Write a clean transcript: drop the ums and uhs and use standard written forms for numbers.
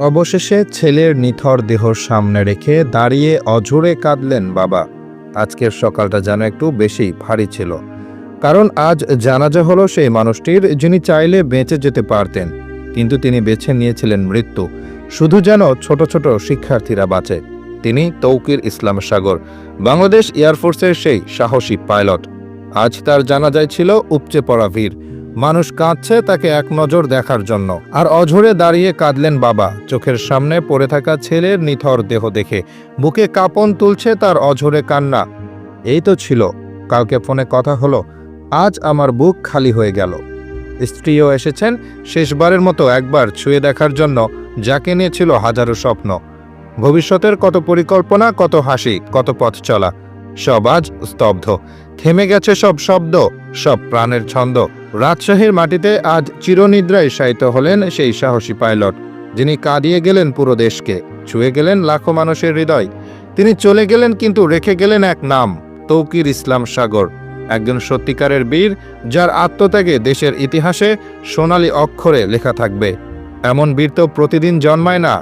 অবশেষে ছেলের নিথর দেহ সামনে রেখে দাঁড়িয়ে অঝোরে কাঁদলেন বাবা। আজকের সকালটা যেন একটু বেশি ভারী ছিল, কারণ আজ জানাজা হলো সেই মানুষটির যিনি চাইলে বেঁচে যেতে পারতেন, কিন্তু তিনি বেছে নিয়েছিলেন মৃত্যু শুধু যেন ছোট ছোট শিক্ষার্থীরা বাঁচে। তিনি তৌকির ইসলাম সাগর, বাংলাদেশ এয়ারফোর্সের সেই সাহসী পাইলট। আজ তার জানাজায় ছিল উপচে পড়া ভিড়। মানুষ কাঁদছে তাকে এক নজর দেখার জন্য, আর অঝোরে দাঁড়িয়ে কাঁদলেন বাবা চোখের সামনে পড়ে থাকা ছেলের নিথর দেহ দেখে। বুকে কাঁপন তুলছে তার অঝোরে কান্না। এই তো ছিল, কালকে ফোনে কথা হলো, আজ আমার বুক খালি হয়ে গেল। স্ত্রীও এসেছেন শেষবারের মতো একবার ছুঁয়ে দেখার জন্য, যাকে নিয়ে ছিল হাজারো স্বপ্ন। ভবিষ্যতের কত পরিকল্পনা, কত হাসি, কত পথ চলা, সব আজ স্তব্ধ। থেমে গেছে সব শব্দ, সব প্রাণের ছন্দ। রাজশাহীর মাটিতে আজ চিরনিদ্রায় শায়িত হলেন সেই সাহসী পাইলট, যিনি কাঁদিয়ে গেলেন পুরো দেশকে, ছুঁয়ে গেলেন লাখো মানুষের হৃদয়। তিনি চলে গেলেন কিন্তু রেখে গেলেন এক নাম, তৌকির ইসলাম সাগর। একজন সত্যিকারের বীর, যার আত্মত্যাগে দেশের ইতিহাসে সোনালী অক্ষরে লেখা থাকবে। এমন বীর তো প্রতিদিন জন্মায় না।